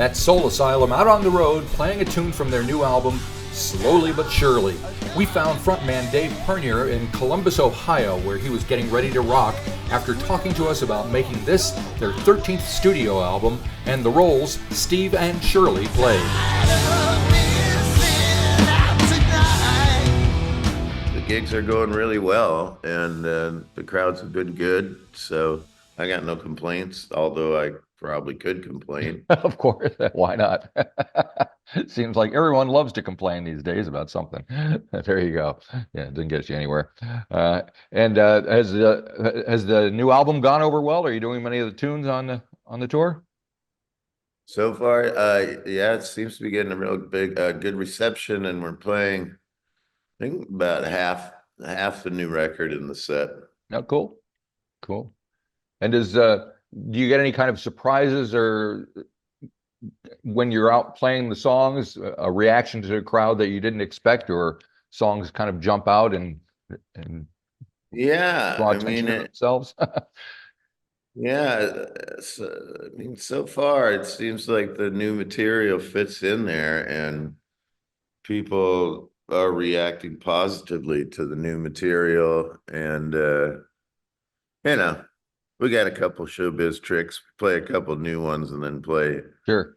That's Soul Asylum out on the road playing a tune from their new album, Slowly But Shirley. We found frontman Dave Pirner in Columbus, Ohio, where he was getting ready to rock after talking to us about making this their 13th studio album and the roles Steve and Shirley played. The gigs are going really well, and the crowds have been good, so I got no complaints, although I probably could complain. Of course, why not? It seems like everyone loves to complain these days about something. There you go. Yeah, it didn't get you anywhere. And has the new album gone over well? Are you doing many of the tunes on the tour? So far, yeah, it seems to be getting a real big, good reception, and we're playing, I think, about half the new record in the set. No, cool, cool. And do you get any kind of surprises or when you're out playing the songs, a reaction to the crowd that you didn't expect, or songs kind of jump out and Yeah, draw I attention mean to themselves? yeah. I mean, so far it seems like the new material fits in there, and people are reacting positively to the new material. And you know, we got a couple showbiz tricks, play a couple new ones, and then play Sure.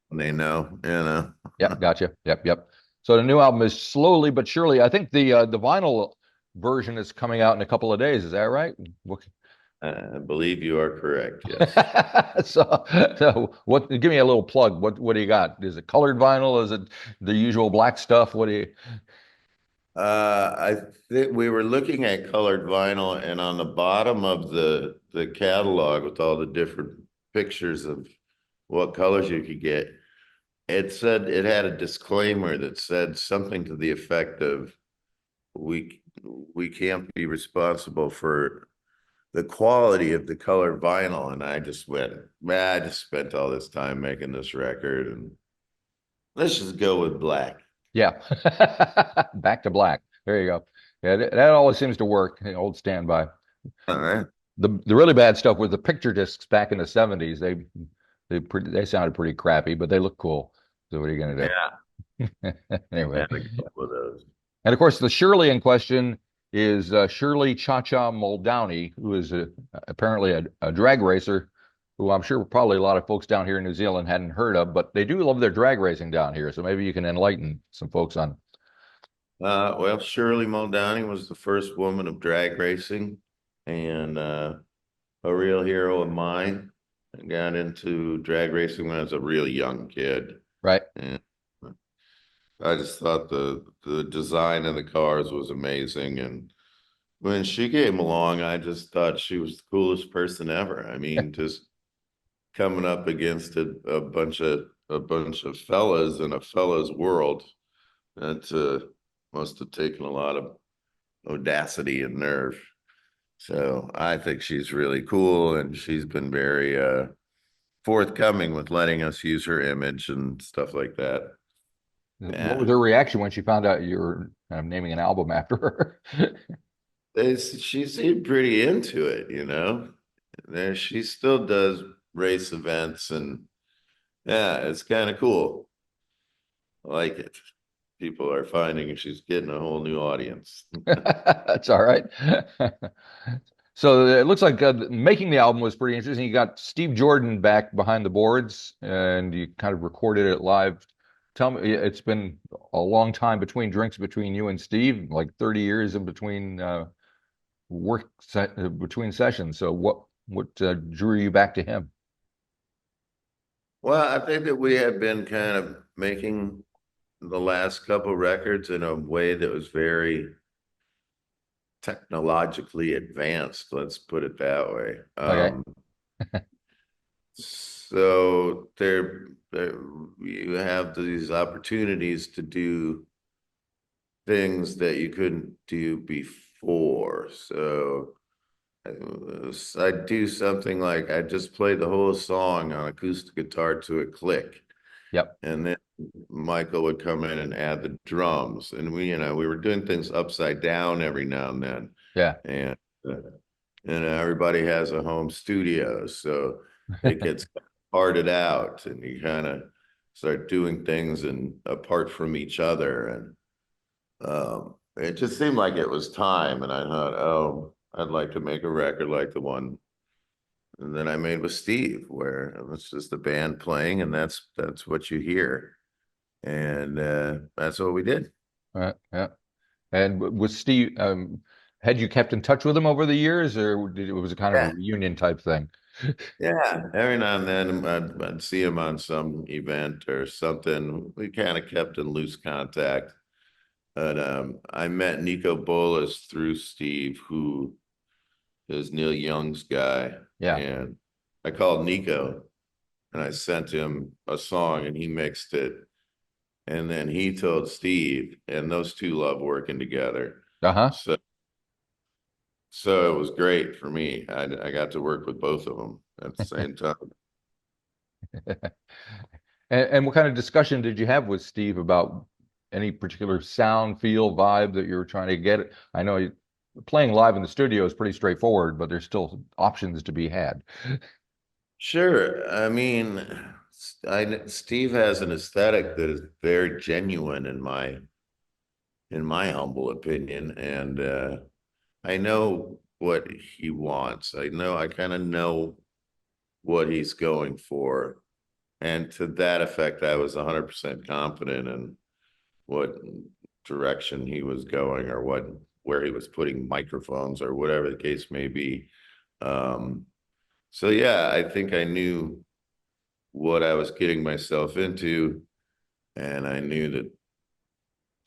when they know. Yep, gotcha. Yep. So the new album is Slowly But Surely. I think the vinyl version is coming out in a couple of days. Is that right? I believe you are correct. Yes. So what? Give me a little plug. What do you got? Is it colored vinyl? Is it the usual black stuff? What do you? I think we were looking at colored vinyl, and on the bottom of the catalog with all the different pictures of what colors you could get, it said it had a disclaimer that said something to the effect of we we can't be responsible for the quality of the colored vinyl. And I just went, man, I just spent all this time making this record, and let's just go with black. Yeah, back to black. There you go. Yeah, that always seems to work. The old standby. All right. The really bad stuff was the picture discs back in the '70s. They sounded pretty crappy, but they look cool. So what are you gonna Yeah. do? Anyway, Had a couple of those. and of course the Shirley in question is Shirley Cha Cha Muldowney, who is apparently a drag racer, who I'm sure probably a lot of folks down here in New Zealand hadn't heard of, but they do love their drag racing down here. So maybe you can enlighten some folks on. Well, Shirley Muldowney was the first woman of drag racing, and a real hero of mine. I got into drag racing when I was a real young kid, Right. and I just thought the design of the cars was amazing. And when she came along, I just thought she was the coolest person ever. I mean, just coming up against a bunch of fellas in a fella's world, that must have taken a lot of audacity and nerve. So I think she's really cool, and she's been very forthcoming with letting us use her image and stuff like that. What was Yeah. her reaction when she found out you were kind of naming an album after her? She seemed pretty into it. There she still does race events, and yeah, it's kind of cool. I like it. People are finding she's getting a whole new audience. That's all right. So it looks like making the album was pretty interesting. You got Steve Jordan back behind the boards, and you kind of recorded it live. Tell me, it's been a long time between drinks between you and Steve, like 30 years in between between sessions. So what drew you back to him? Well, I think that we had been kind of making the last couple records in a way that was very technologically advanced, let's put it that way. Okay. So there you have these opportunities to do things that you couldn't do before. So I'd do something like I just play the whole song on acoustic guitar to a click, Yep. and then Michael would come in and add the drums, and we were doing things upside down every now and then, Yeah. and everybody has a home studio, so it gets parted out and you kind of start doing things and apart from each other. And it just seemed like it was time. And I thought, oh, I'd like to make a record like the one and then I made with Steve, where it's just a band playing, and that's what you hear, and that's what we did. Yeah. And with Steve, had you kept in touch with him over the years, or was it kind of a Yeah, reunion type thing? yeah. Every now and then, I'd see him on some event or something. We kind of kept in loose contact. But I met Nico Bolas through Steve, who is Neil Young's guy, Yeah. and I called Nico and I sent him a song, and he mixed it. And then he told Steve, and those two love working together. Uh-huh. So, so it was great for me. I got to work with both of them at the same time. And what kind of discussion did you have with Steve about any particular sound, feel, vibe that you were trying to get? I know playing live in the studio is pretty straightforward, but there's still options to be had. Sure. I mean, Steve has an aesthetic that is very genuine in my humble opinion, and I know what he wants. I kind of know what he's going for. And to that effect, I was 100% confident in what direction he was going or where he was putting microphones or whatever the case may be. Um, so yeah, I think I knew what I was getting myself into, and I knew that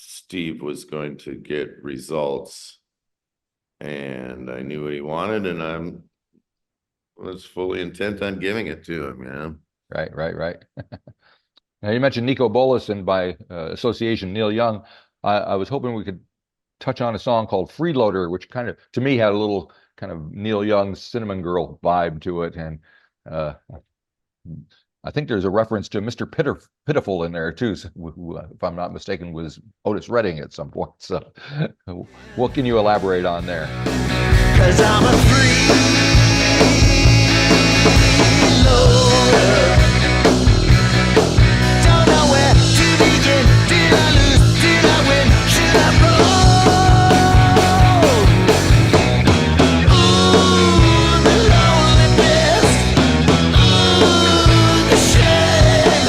Steve was going to get results, and I knew what he wanted, and I was fully intent on giving it to him, you know. Right. Now you mentioned Nico Bolas and by association Neil Young. I was hoping we could touch on a song called Freeloader, which kind of, to me, had a little kind of Neil Young Cinnamon Girl vibe to it. And uh, I think there's a reference to Mr. Pitiful in there too, who, if I'm not mistaken, was Otis Redding at some point. So what can you elaborate on there? 'Cause I'm a freeloader. Don't know where to begin. Did I lose? Did I win? Should I roll? Ooh, the loneliness. Ooh, the shame.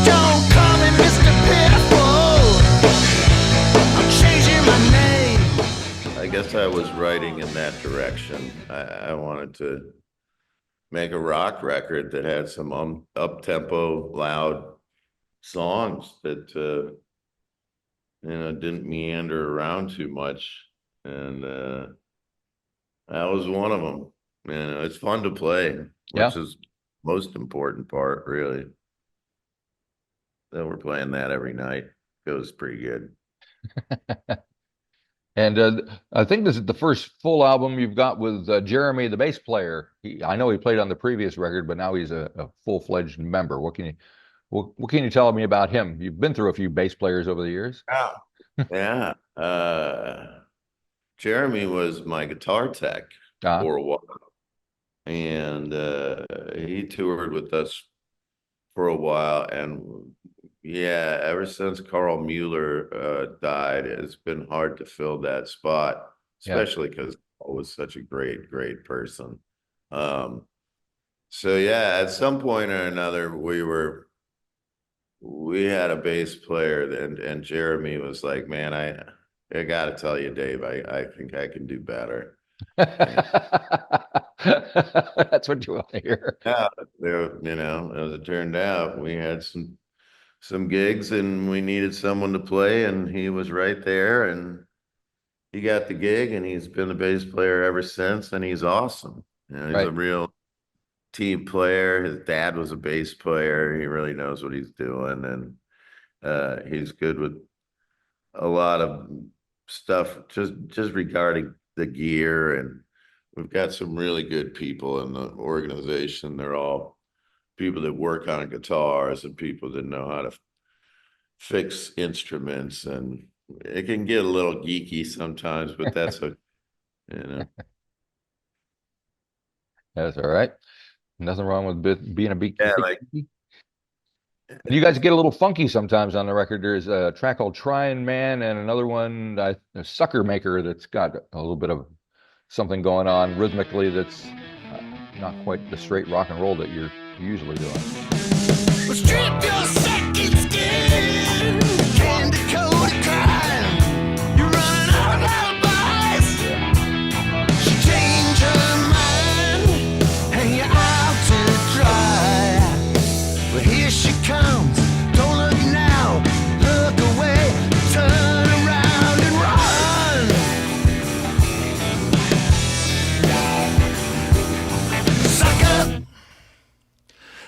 Don't call me Mr. Pitiful. I'm changing my name. I guess I was writing in that direction. I wanted to make a rock record that had some up-tempo, loud songs that didn't meander around too much, and that was one of them. And it's fun to play, which Yeah. is most important part, really. So we're playing that every night. Goes pretty good. And I think this is the first full album you've got with Jeremy, the bass player. I know he played on the previous record, but now he's a full-fledged member. What can you tell me about him? You've been through a few bass players over the years. Yeah. Yeah. Jeremy was my guitar tech Uh, for a while, and he toured with us for a while. And yeah, ever since Carl Mueller died, it's been hard to fill that spot, yeah. especially because Carl was such a great person. Um, so yeah, at some point or another, we had a bass player, and Jeremy was like, "Man, I got to tell you, Dave, I think I can do better." And That's what you want to hear. yeah, as it turned out, we had some gigs, and we needed someone to play, and he was right there, and he got the gig, and he's been the bass player ever since, and he's awesome. He's a Right. real team player. His dad was a bass player. He really knows what he's doing, and he's good with a lot of stuff just regarding the gear, and we've got some really good people in the organization. They're all people that work on guitars and people that know how to fix instruments, and it can get a little geeky sometimes, but that's a you know That's all right. Nothing wrong with being a beat. Yeah, like And you guys get a little funky sometimes on the record. There's a track called Tryin' Man and another one, a Sucker Maker, that's got a little bit of something going on rhythmically that's not quite the straight rock and roll that you're usually doing. Strip your second skin, candy coated crime. You're running out of alibis. She changed her mind, hang you out to dry. But here she comes, don't look now, look away, turn around and run. Sucker,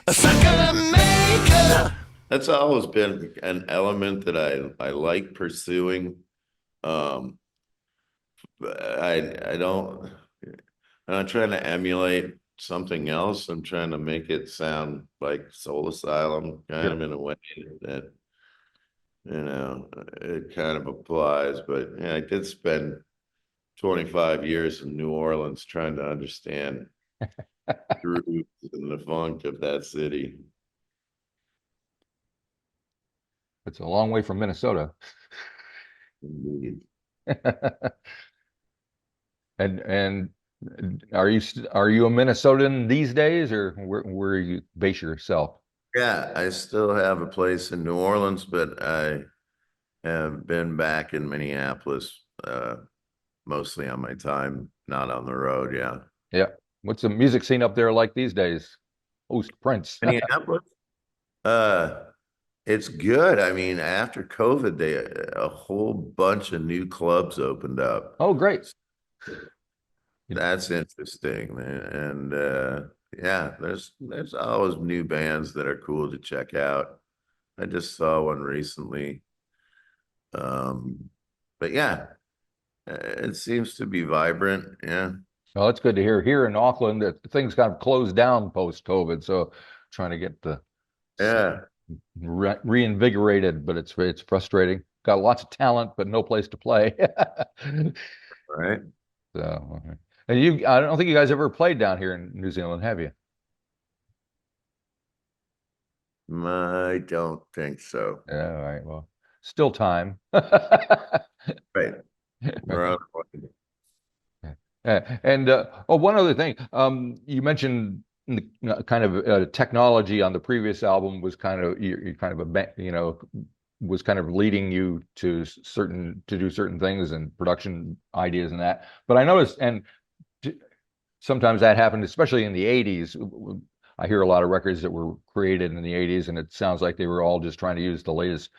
a sucker maker. that's always been an element that I like pursuing. Um, I don't, I'm not trying to emulate something else. I'm trying to make it sound like Soul Asylum, kind of in a way that, it kind of applies. But yeah, I did spend 25 years in New Orleans trying to understand the roots and the funk of that city. It's a long way from Minnesota. Indeed. And are you a Minnesotan these days, or where you base yourself? Yeah, I still have a place in New Orleans, but I have been back in Minneapolis, mostly on my time, not on the road. Yeah. Yeah. What's the music scene up there like these days? Host Prince. Minneapolis, uh, it's good. I mean, after COVID, a whole bunch of new clubs opened up. Oh, great. That's interesting, man. And yeah, there's always new bands that are cool to check out. I just saw one recently. But yeah, it seems to be vibrant. Yeah. Well, it's good to hear here in Auckland that things kind of closed down post-COVID. So trying to get the Yeah. reinvigorated, but it's frustrating. Got lots of talent, but no place to play. Right. So, and I don't think you guys ever played down here in New Zealand, have you? I don't think so. Yeah, all right. Well, still time. Right. We're on. And one other thing, you mentioned kind of technology on the previous album was kind of you kind of was kind of leading you to do certain things and production ideas and that. But I noticed, and sometimes that happened, especially in the '80s. I hear a lot of records that were created in the '80s, and it sounds like they were all just trying to use the latest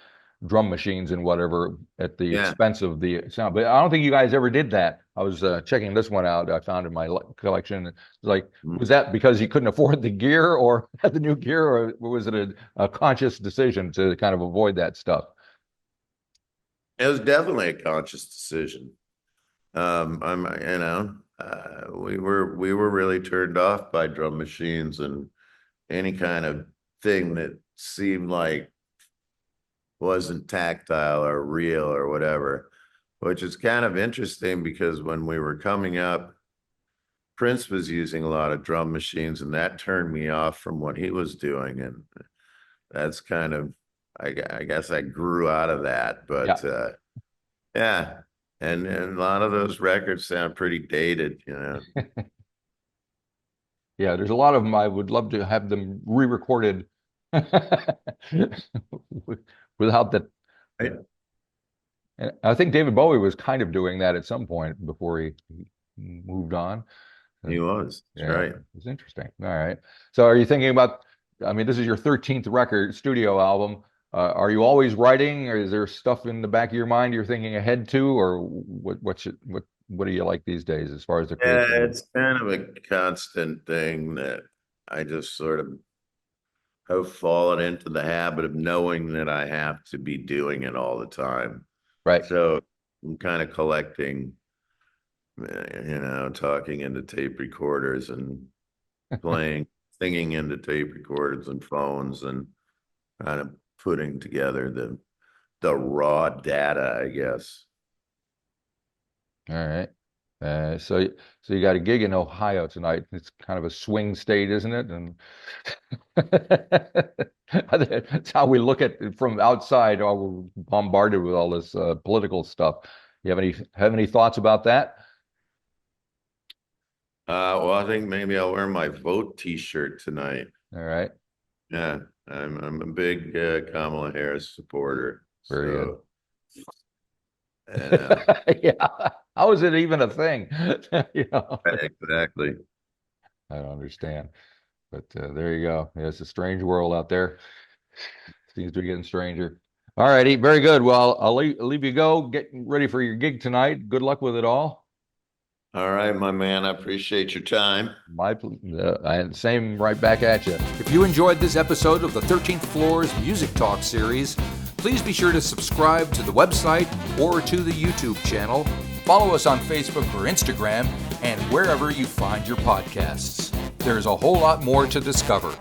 drum machines and whatever at the Yeah. expense of the sound. But I don't think you guys ever did that. I was checking this one out. I found in my collection. It's like, was that because you couldn't afford the gear or had the new gear, or was it a conscious decision to kind of avoid that stuff? It was definitely a conscious decision. We were really turned off by drum machines and any kind of thing that seemed like wasn't tactile or real or whatever, which is kind of interesting because when we were coming up, Prince was using a lot of drum machines, and that turned me off from what he was doing. And that's kind of, I guess I grew out of that, but yeah. And a lot of those records sound pretty dated, Yeah, there's a lot of them. I would love to have them re-recorded without that. Right. And I think David Bowie was kind of doing that at some point before he moved on. He was. That's right. It's interesting. All right. So are you thinking about, I mean, this is your 13th record studio album. Are you always writing, or is there stuff in the back of your mind you're thinking ahead to, or what do you like these days as far as the creativity? Yeah, it's kind of a constant thing that I just sort of have fallen into the habit of knowing that I have to be doing it all the time. Right. So I'm kind of collecting, talking into tape recorders and playing, singing into tape recorders and phones, and kind of putting together the raw data, I guess. All right. So you got a gig in Ohio tonight. It's kind of a swing state, isn't it? And that's how we look at it from outside. Oh, we're bombarded with all this political stuff. You have any thoughts about that? Well, I think maybe I'll wear my vote T-shirt tonight. All right. Yeah, I'm a big Kamala Harris supporter. Very good. And, Yeah. How is it even a thing? exactly. I don't understand. But there you go. Yeah, it's a strange world out there. Seems to be getting stranger. All righty. Very good. Well, I'll leave you go. Getting ready for your gig tonight. Good luck with it all. All right, my man. I appreciate your time. Same right back at you. If you enjoyed this episode of the 13th Floor's Music Talk series, please be sure to subscribe to the website or to the YouTube channel. Follow us on Facebook or Instagram and wherever you find your podcasts. There's a whole lot more to discover.